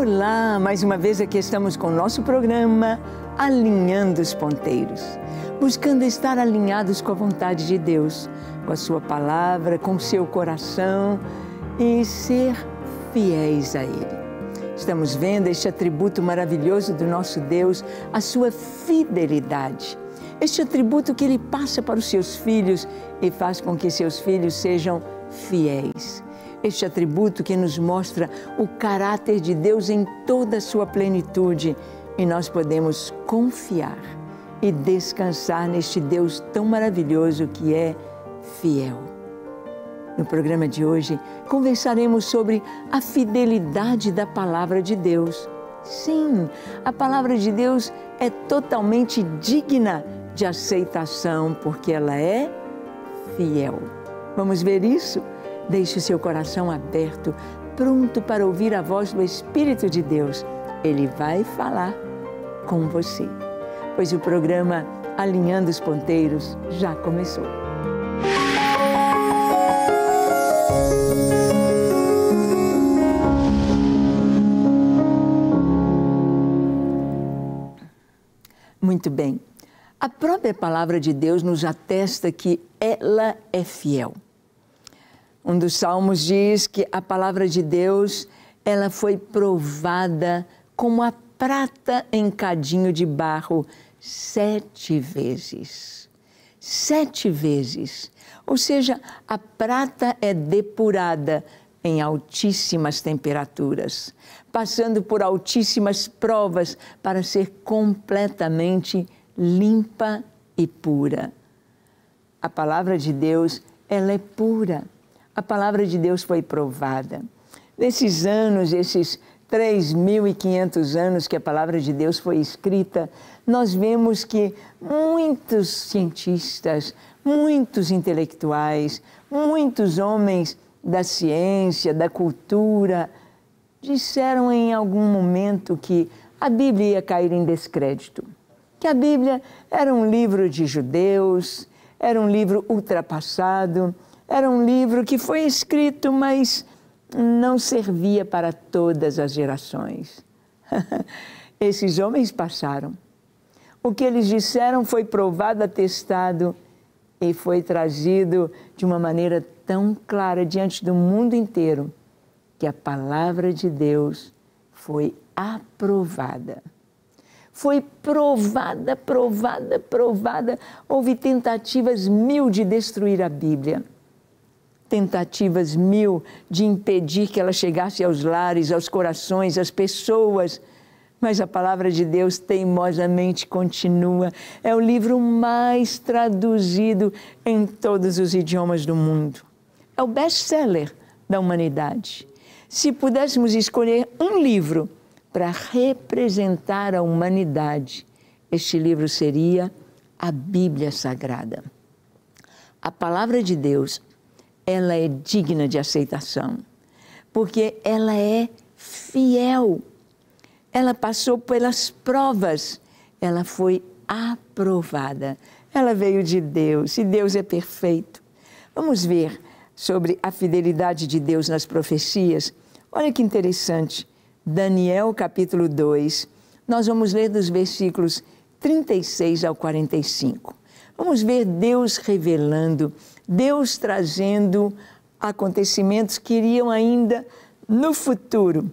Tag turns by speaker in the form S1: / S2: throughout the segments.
S1: Olá, mais uma vez aqui estamos com o nosso programa Alinhando os Ponteiros, buscando estar alinhados com a vontade de Deus, com a sua palavra, com o seu coração e ser fiéis a Ele. Estamos vendo este atributo maravilhoso do nosso Deus, a sua fidelidade. Este atributo que Ele passa para os seus filhos e faz com que seus filhos sejam fiéis. Este atributo que nos mostra o caráter de Deus em toda a sua plenitude e nós podemos confiar e descansar neste Deus tão maravilhoso que é fiel. No programa de hoje, conversaremos sobre a fidelidade da Palavra de Deus. Sim, a Palavra de Deus é totalmente digna de aceitação porque ela é fiel. Vamos ver isso? Deixe o seu coração aberto, pronto para ouvir a voz do Espírito de Deus. Ele vai falar com você, pois o programa Alinhando os Ponteiros já começou. Muito bem. A própria Palavra de Deus nos atesta que ela é fiel. Um dos salmos diz que a palavra de Deus, ela foi provada como a prata em cadinho de barro 7 vezes. 7 vezes. Ou seja, a prata é depurada em altíssimas temperaturas, passando por altíssimas provas para ser completamente limpa e pura. A palavra de Deus, ela é pura. A palavra de Deus foi provada. Nesses anos, esses 3.500 anos que a palavra de Deus foi escrita, nós vemos que muitos cientistas, muitos intelectuais, muitos homens da ciência, da cultura, disseram em algum momento que a Bíblia ia cair em descrédito, que a Bíblia era um livro de judeus, era um livro ultrapassado, era um livro que foi escrito, mas não servia para todas as gerações. Esses homens passaram. O que eles disseram foi provado, atestado e foi trazido de uma maneira tão clara diante do mundo inteiro que a palavra de Deus foi aprovada. Foi provada, provada, provada. Houve tentativas 1000 de destruir a Bíblia. Tentativas 1000 de impedir que ela chegasse aos lares, aos corações, às pessoas. Mas a palavra de Deus teimosamente continua. É o livro mais traduzido em todos os idiomas do mundo. É o best-seller da humanidade. Se pudéssemos escolher um livro para representar a humanidade, este livro seria a Bíblia Sagrada. A palavra de Deus, ela é digna de aceitação, porque ela é fiel. Ela passou pelas provas, ela foi aprovada. Ela veio de Deus, e Deus é perfeito. Vamos ver sobre a fidelidade de Deus nas profecias. Olha que interessante. Daniel capítulo 2, nós vamos ler dos versículos 36 ao 45. Vamos ver Deus revelando, Deus trazendo acontecimentos que iriam ainda no futuro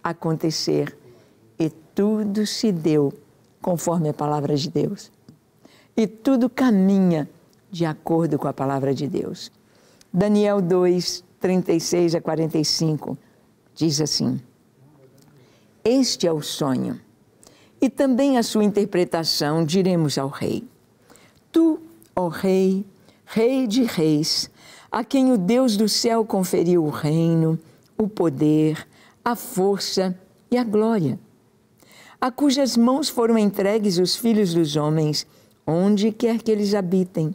S1: acontecer. E tudo se deu conforme a palavra de Deus. E tudo caminha de acordo com a palavra de Deus. Daniel 2, 36 a 45, diz assim: Este é o sonho, e também a sua interpretação diremos ao rei. Tu, ó rei, rei de reis, a quem o Deus do céu conferiu o reino, o poder, a força e a glória, a cujas mãos foram entregues os filhos dos homens, onde quer que eles habitem,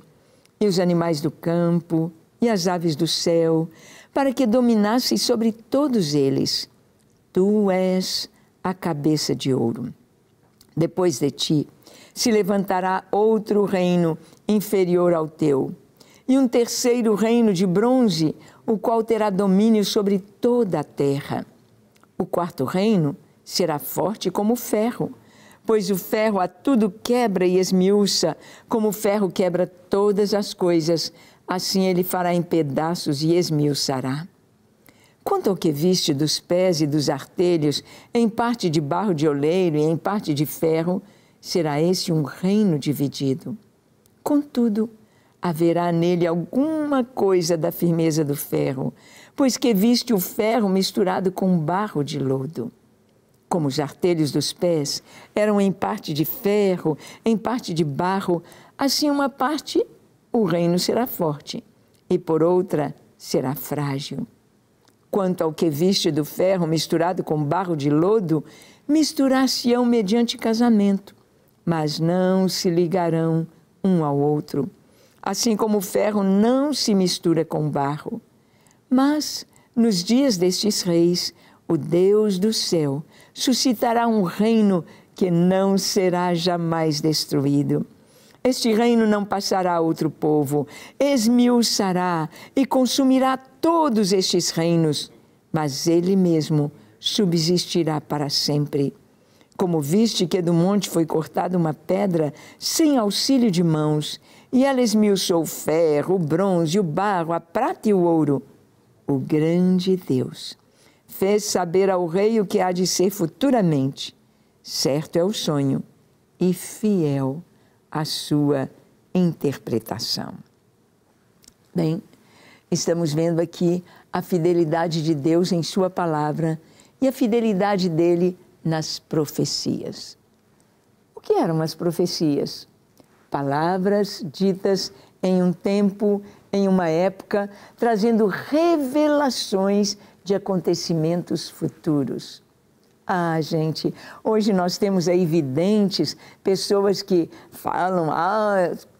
S1: e os animais do campo, e as aves do céu, para que dominasses sobre todos eles. Tu és a cabeça de ouro. Depois de ti se levantará outro reino inferior ao teu, e um terceiro reino de bronze, o qual terá domínio sobre toda a terra. O quarto reino será forte como o ferro, pois o ferro a tudo quebra e esmiuça, como o ferro quebra todas as coisas, assim ele fará em pedaços e esmiuçará. Quanto ao que viste dos pés e dos artelhos, em parte de barro de oleiro e em parte de ferro, será esse um reino dividido. Contudo, haverá nele alguma coisa da firmeza do ferro, pois que viste o ferro misturado com barro de lodo. Como os artelhos dos pés eram em parte de ferro, em parte de barro, assim uma parte o reino será forte, e por outra será frágil. Quanto ao que viste do ferro misturado com barro de lodo, misturar-se-ão mediante casamento, mas não se ligarão um ao outro. Assim como o ferro não se mistura com barro. Mas, nos dias destes reis, o Deus do céu suscitará um reino que não será jamais destruído. Este reino não passará a outro povo, esmiuçará e consumirá todos estes reinos, mas ele mesmo subsistirá para sempre. Como viste que do monte foi cortada uma pedra sem auxílio de mãos, e ela esmiuçou o ferro, o bronze, o barro, a prata e o ouro, o grande Deus fez saber ao rei o que há de ser futuramente. Certo é o sonho e fiel a sua interpretação. Bem, estamos vendo aqui a fidelidade de Deus em sua palavra e a fidelidade dele nas profecias. O que eram as profecias? Palavras ditas em um tempo, em uma época, trazendo revelações de acontecimentos futuros. Ah, gente, hoje nós temos aí videntes, pessoas que falam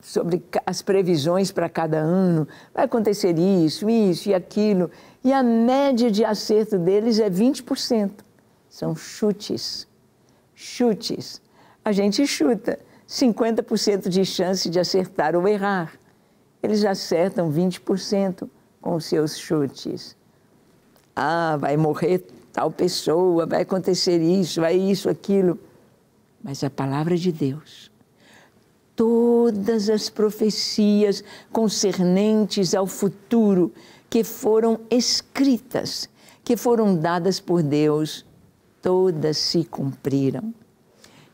S1: sobre as previsões para cada ano, vai acontecer isso e aquilo, e a média de acerto deles é 20%. São chutes. Chutes. A gente chuta 50% de chance de acertar ou errar. Eles acertam 20% com os seus chutes. Ah, vai morrer tal pessoa, vai acontecer isso, vai isso, aquilo. Mas a palavra de Deus, todas as profecias concernentes ao futuro que foram escritas, que foram dadas por Deus, todas se cumpriram.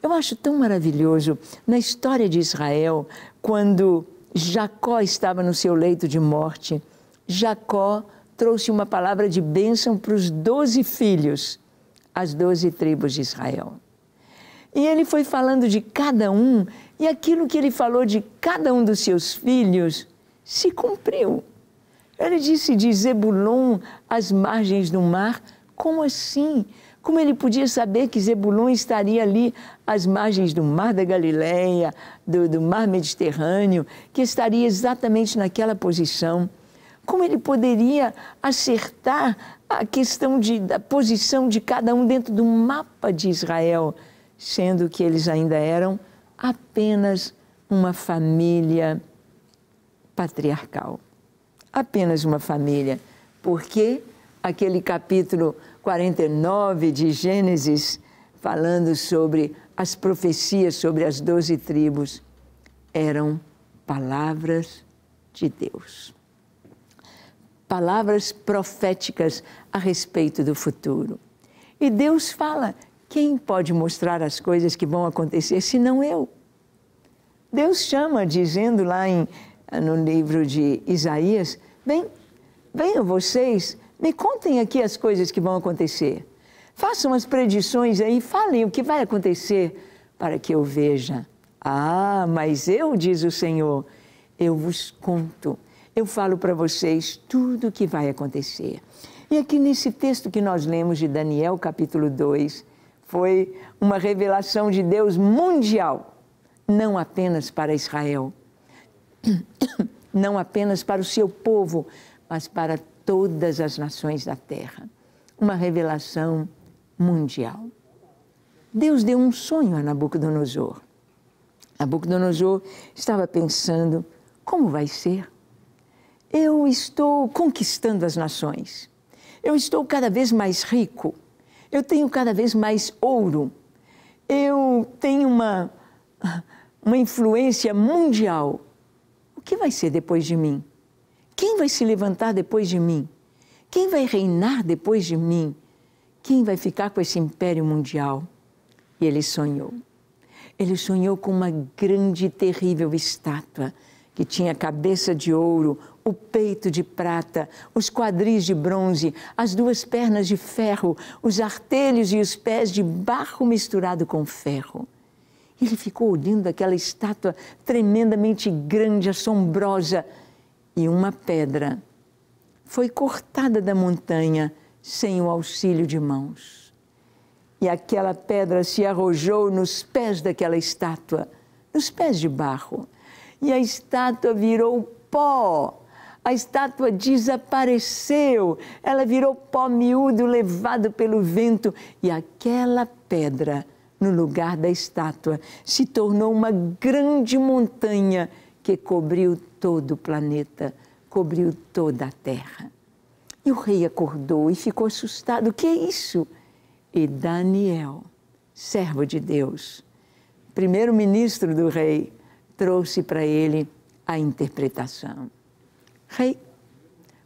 S1: Eu acho tão maravilhoso na história de Israel, quando Jacó estava no seu leito de morte, Jacó trouxe uma palavra de bênção para os 12 filhos, as 12 tribos de Israel. E ele foi falando de cada um, e aquilo que ele falou de cada um dos seus filhos se cumpriu. Ele disse de Zebulon às margens do mar. Como assim? Como ele podia saber que Zebulon estaria ali às margens do mar da Galileia, do mar Mediterrâneo, que estaria exatamente naquela posição? Como ele poderia acertar a questão da posição de cada um dentro do mapa de Israel, sendo que eles ainda eram apenas uma família patriarcal? Apenas uma família. Porque aquele capítulo 49 de Gênesis, falando sobre as profecias sobre as 12 tribos, eram palavras de Deus. Palavras proféticas a respeito do futuro. E Deus fala, quem pode mostrar as coisas que vão acontecer senão eu? Deus chama, dizendo lá no livro de Isaías, venham vocês, me contem aqui as coisas que vão acontecer. Façam as predições aí, falem o que vai acontecer para que eu veja. Ah, mas eu, diz o Senhor, eu vos conto. Eu falo para vocês tudo o que vai acontecer. E aqui nesse texto que nós lemos de Daniel, capítulo 2, foi uma revelação de Deus mundial, não apenas para Israel, não apenas para o seu povo, mas para todas as nações da terra. Uma revelação mundial. Deus deu um sonho a Nabucodonosor. Nabucodonosor estava pensando, como vai ser? Eu estou conquistando as nações. Eu estou cada vez mais rico. Eu tenho cada vez mais ouro. Eu tenho uma influência mundial. O que vai ser depois de mim? Quem vai se levantar depois de mim? Quem vai reinar depois de mim? Quem vai ficar com esse império mundial? E ele sonhou. Ele sonhou com uma grande e terrível estátua que tinha a cabeça de ouro, o peito de prata, os quadris de bronze, as duas pernas de ferro, os artelhos e os pés de barro misturado com ferro. Ele ficou olhando aquela estátua tremendamente grande, assombrosa, e uma pedra foi cortada da montanha sem o auxílio de mãos. E aquela pedra se arrojou nos pés daquela estátua, nos pés de barro. E a estátua virou pó. A estátua desapareceu. Ela virou pó miúdo levado pelo vento. E aquela pedra, no lugar da estátua, se tornou uma grande montanha que cobriu todo o planeta, cobriu toda a terra. E o rei acordou e ficou assustado. O que é isso? E Daniel, servo de Deus, primeiro-ministro do rei, trouxe para ele a interpretação. Rei,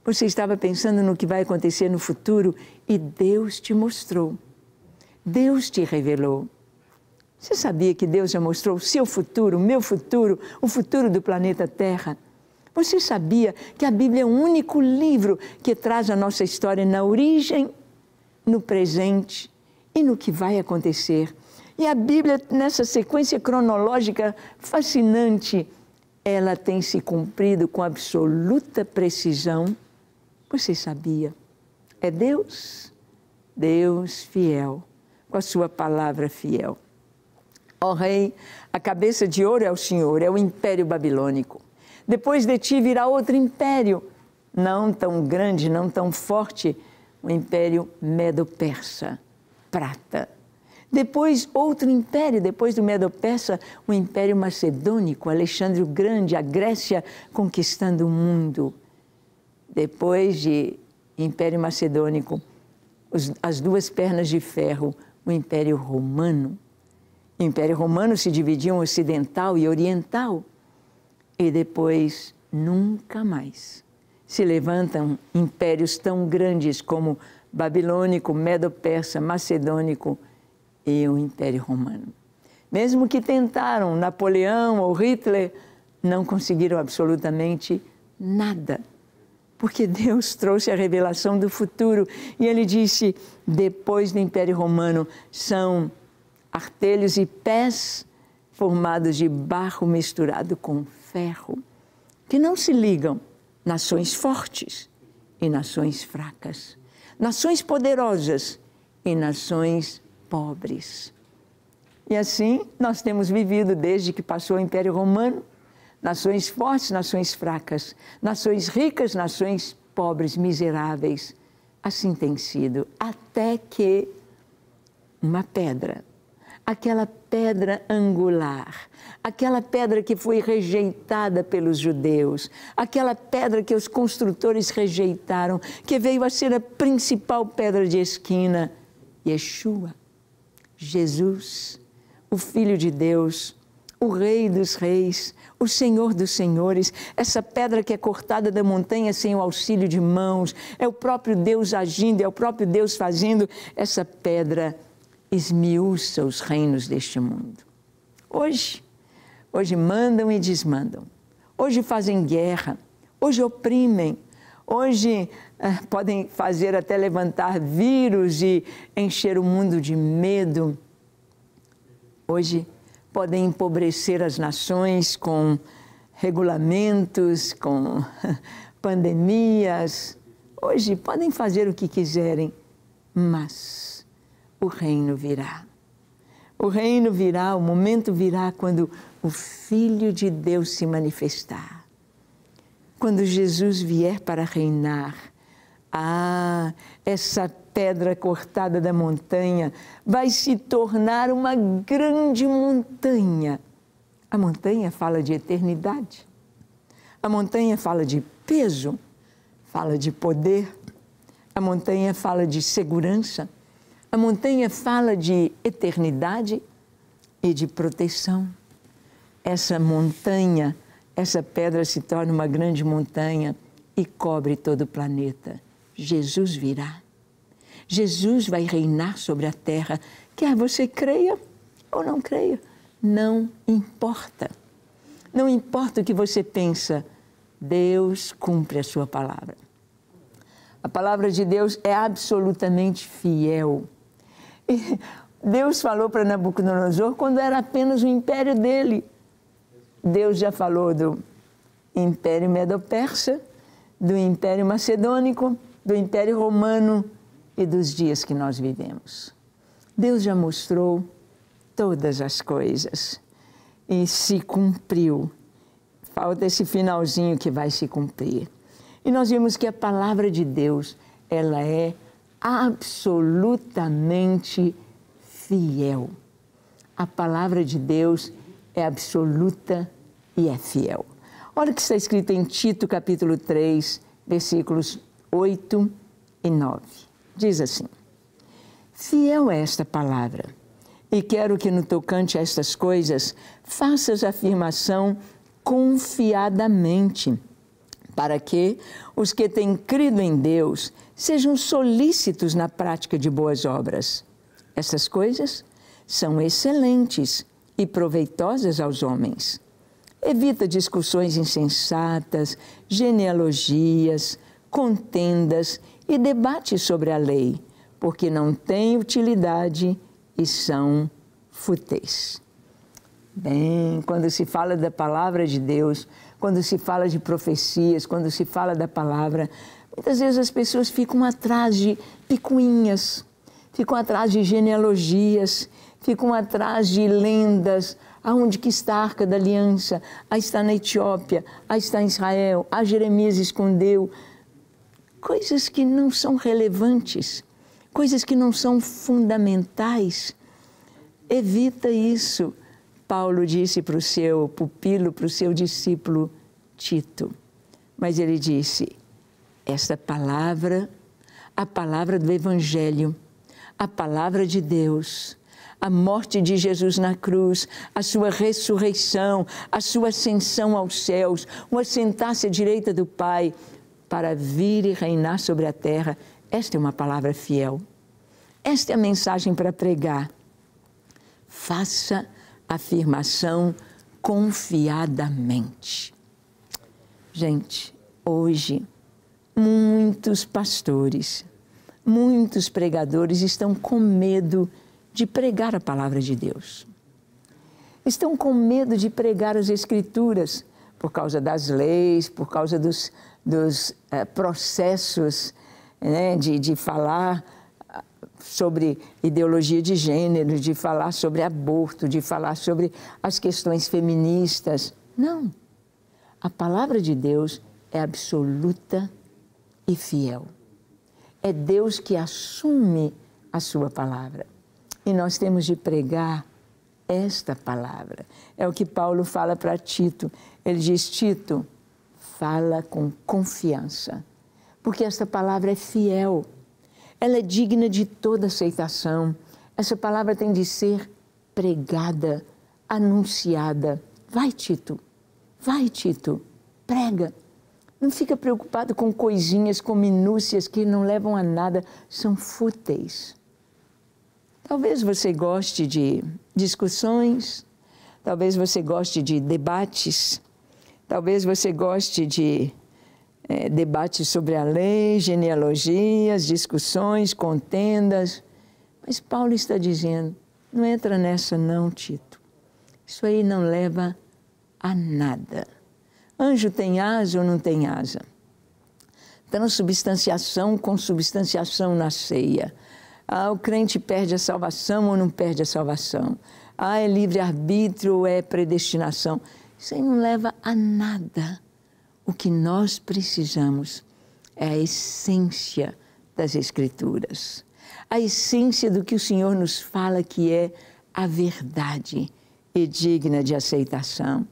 S1: você estava pensando no que vai acontecer no futuro e Deus te mostrou. Deus te revelou. Você sabia que Deus já mostrou o seu futuro, o meu futuro, o futuro do planeta Terra? Você sabia que a Bíblia é o único livro que traz a nossa história na origem, no presente e no que vai acontecer? E a Bíblia, nessa sequência cronológica fascinante, ela tem se cumprido com absoluta precisão. Você sabia? É Deus, Deus fiel, com a sua palavra fiel. Ó Rei, a cabeça de ouro é o Senhor, é o Império Babilônico. Depois de ti virá outro império, não tão grande, não tão forte, o Império Medo-Persa, prata. Depois, outro império, depois do Medo-Persa, o Império Macedônico, Alexandre o Grande, a Grécia conquistando o mundo. Depois de Império Macedônico, as duas pernas de ferro, o Império Romano. O Império Romano se dividia em ocidental e oriental. E depois, nunca mais se levantam impérios tão grandes como Babilônico, Medo-Persa, Macedônico e o Império Romano. Mesmo que tentaram, Napoleão ou Hitler, não conseguiram absolutamente nada. Porque Deus trouxe a revelação do futuro. E ele disse, depois do Império Romano, são artelhos e pés formados de barro misturado com ferro, que não se ligam nações fortes e nações fracas, nações poderosas e nações pobres. E assim nós temos vivido desde que passou o Império Romano, nações fortes, nações fracas, nações ricas, nações pobres, miseráveis. Assim tem sido, até que uma pedra, aquela pedra angular, aquela pedra que foi rejeitada pelos judeus, aquela pedra que os construtores rejeitaram, que veio a ser a principal pedra de esquina, Yeshua, Jesus, o Filho de Deus, o Rei dos Reis, o Senhor dos Senhores, essa pedra que é cortada da montanha sem o auxílio de mãos, é o próprio Deus agindo, é o próprio Deus fazendo, essa pedra esmiuça os reinos deste mundo. Hoje mandam e desmandam, hoje fazem guerra, hoje oprimem, hoje podem fazer até levantar vírus e encher o mundo de medo. Hoje podem empobrecer as nações com regulamentos, com pandemias. Hoje podem fazer o que quiserem, mas o reino virá. O reino virá, o momento virá quando o Filho de Deus se manifestar. Quando Jesus vier para reinar, essa pedra cortada da montanha vai se tornar uma grande montanha. A montanha fala de eternidade. A montanha fala de peso, fala de poder. A montanha fala de segurança. A montanha fala de eternidade e de proteção. Essa montanha, essa pedra se torna uma grande montanha e cobre todo o planeta. Jesus virá. Jesus vai reinar sobre a terra, quer você creia ou não creia. Não importa. Não importa o que você pensa, Deus cumpre a sua palavra. A palavra de Deus é absolutamente fiel. E Deus falou para Nabucodonosor quando era apenas o império dele. Deus já falou do Império Medo-Persa, do Império Macedônico, do Império Romano e dos dias que nós vivemos. Deus já mostrou todas as coisas e se cumpriu. Falta esse finalzinho que vai se cumprir. E nós vimos que a palavra de Deus, ela é absolutamente fiel. A palavra de Deus é absoluta e é fiel. Olha o que está escrito em Tito, capítulo 3, versículos 8 e 9. Diz assim: fiel é esta palavra, e quero que no tocante a estas coisas faças afirmação confiadamente, para que os que têm crido em Deus sejam solícitos na prática de boas obras. Essas coisas são excelentes e proveitosas aos homens. Evita discussões insensatas, genealogias, contendas e debates sobre a lei, porque não têm utilidade e são fúteis. Bem, quando se fala da palavra de Deus, quando se fala de profecias, quando se fala da palavra, muitas vezes as pessoas ficam atrás de picuinhas, ficam atrás de genealogias, ficam atrás de lendas. Aonde que está a Arca da Aliança? Aí está na Etiópia, aí está em Israel, a Jeremias escondeu. Coisas que não são relevantes, coisas que não são fundamentais. Evita isso. Paulo disse para o seu pupilo, para o seu discípulo Tito. Mas ele disse, esta palavra, a palavra do Evangelho, a palavra de Deus, a morte de Jesus na cruz, a sua ressurreição, a sua ascensão aos céus, o assentar-se à direita do Pai, para vir e reinar sobre a terra. Esta é uma palavra fiel. Esta é a mensagem para pregar. Faça afirmação confiadamente. Gente, hoje, muitos pastores, muitos pregadores estão com medo de pregar a palavra de Deus. Estão com medo de pregar as Escrituras por causa das leis, por causa dos processos, né, de falar sobre ideologia de gênero, de falar sobre aborto, de falar sobre as questões feministas. Não. A palavra de Deus é absoluta e fiel. É Deus que assume a sua palavra. E nós temos de pregar esta palavra. É o que Paulo fala para Tito. Ele diz, Tito, fala com confiança, porque esta palavra é fiel. Ela é digna de toda aceitação. Essa palavra tem de ser pregada, anunciada. Vai, Tito, prega. Não fica preocupado com coisinhas, com minúcias que não levam a nada, são fúteis. Talvez você goste de discussões, talvez você goste de debates, talvez você goste de debates sobre a lei, genealogias, discussões, contendas. Mas Paulo está dizendo, não entra nessa não, Tito. Isso aí não leva a nada. Anjo tem asa ou não tem asa? Transubstanciação, consubstanciação na ceia. O crente perde a salvação ou não perde a salvação? É livre-arbítrio ou é predestinação? Isso aí não leva a nada. O que nós precisamos é a essência das Escrituras. A essência do que o Senhor nos fala que é a verdade e digna de aceitação.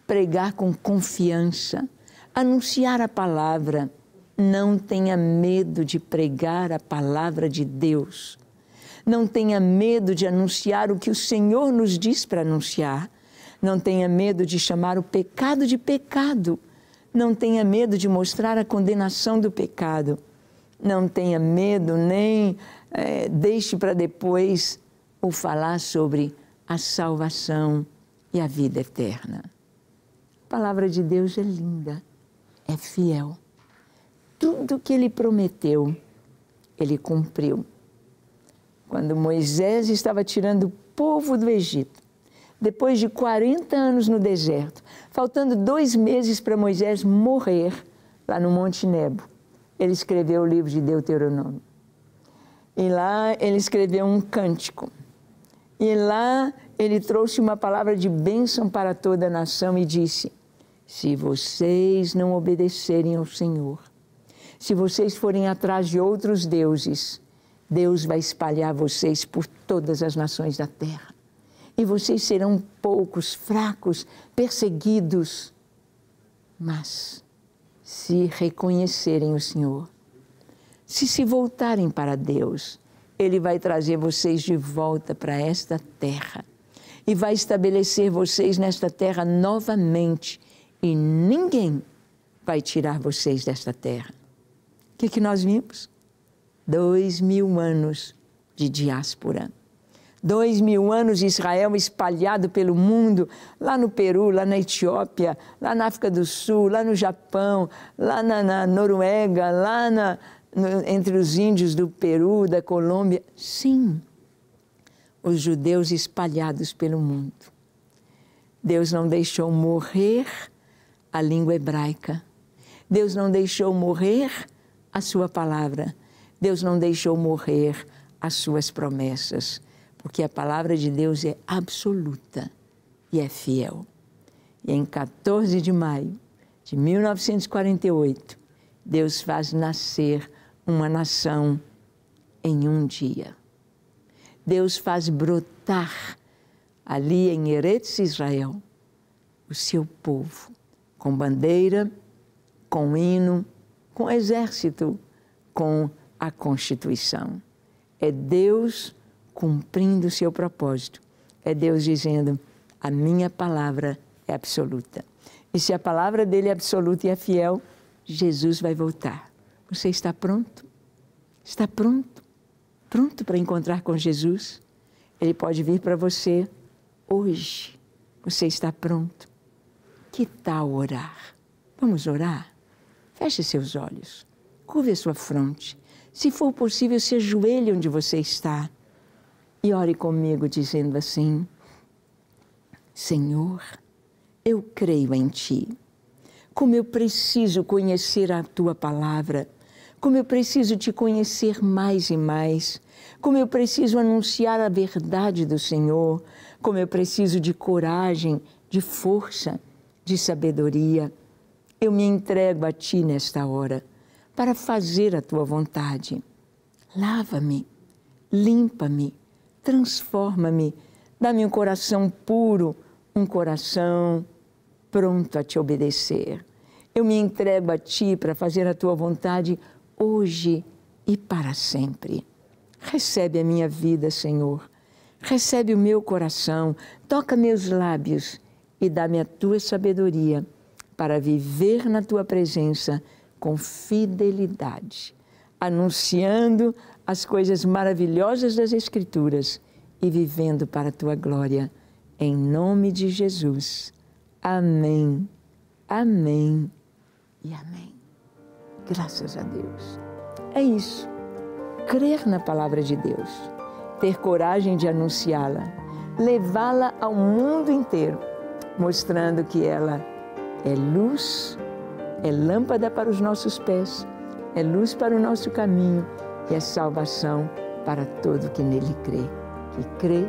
S1: Pregar com confiança, anunciar a palavra. Não tenha medo de pregar a palavra de Deus. Não tenha medo de anunciar o que o Senhor nos diz para anunciar. Não tenha medo de chamar o pecado de pecado. Não tenha medo de mostrar a condenação do pecado. Não tenha medo, nem deixe para depois o falar sobre a salvação e a vida eterna. A palavra de Deus é linda, é fiel. Tudo que Ele prometeu, Ele cumpriu. Quando Moisés estava tirando o povo do Egito, depois de 40 anos no deserto, faltando 2 meses para Moisés morrer lá no Monte Nebo, ele escreveu o livro de Deuteronômio. E lá ele escreveu um cântico. E lá ele trouxe uma palavra de bênção para toda a nação e disse: se vocês não obedecerem ao Senhor, se vocês forem atrás de outros deuses, Deus vai espalhar vocês por todas as nações da terra. E vocês serão poucos, fracos, perseguidos. Mas, se reconhecerem o Senhor, se voltarem para Deus, Ele vai trazer vocês de volta para esta terra. E vai estabelecer vocês nesta terra novamente. E ninguém vai tirar vocês desta terra. O que nós vimos? 2000 anos de diáspora. 2000 anos de Israel espalhado pelo mundo, lá no Peru, lá na Etiópia, lá na África do Sul, lá no Japão, lá na Noruega, lá entre os índios do Peru, da Colômbia. Sim, os judeus espalhados pelo mundo. Deus não deixou morrer a língua hebraica. Deus não deixou morrer a sua palavra. Deus não deixou morrer as suas promessas. Porque a palavra de Deus é absoluta e é fiel. E em 14 de maio de 1948, Deus faz nascer uma nação em um dia. Deus faz brotar ali em Eretz Israel o seu povo, com bandeira, com hino, com exército, com a Constituição. É Deus cumprindo o seu propósito. É Deus dizendo: a minha palavra é absoluta. E se a palavra dele é absoluta e é fiel, Jesus vai voltar. Você está pronto? Está pronto? Pronto para encontrar com Jesus? Ele pode vir para você hoje. Você está pronto? Que tal orar? Vamos orar? Feche seus olhos. Curve a sua fronte. Se for possível, se ajoelhe onde você está. E ore comigo dizendo assim: Senhor, eu creio em Ti. Como eu preciso conhecer a Tua palavra, como eu preciso Te conhecer mais e mais, como eu preciso anunciar a verdade do Senhor, como eu preciso de coragem, de força, de sabedoria. Eu me entrego a Ti nesta hora para fazer a Tua vontade. Lava-me, limpa-me, transforma-me, dá-me um coração puro, um coração pronto a Te obedecer. Eu me entrego a Ti para fazer a Tua vontade hoje e para sempre. Recebe a minha vida, Senhor. Recebe o meu coração, toca meus lábios e dá-me a Tua sabedoria para viver na Tua presença com fidelidade, anunciando as coisas maravilhosas das Escrituras e vivendo para a Tua glória. Em nome de Jesus. Amém, amém e amém. Graças a Deus. É isso. Crer na palavra de Deus, ter coragem de anunciá-la, levá-la ao mundo inteiro, mostrando que ela é luz, é lâmpada para os nossos pés, é luz para o nosso caminho e é salvação para todo que nele crê, que crê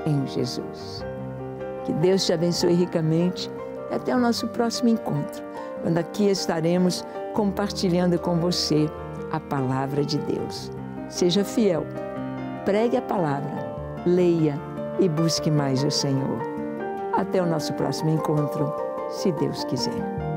S1: em Jesus. Que Deus te abençoe ricamente e até o nosso próximo encontro, quando aqui estaremos compartilhando com você a palavra de Deus. Seja fiel, pregue a palavra, leia e busque mais o Senhor. Até o nosso próximo encontro, se Deus quiser.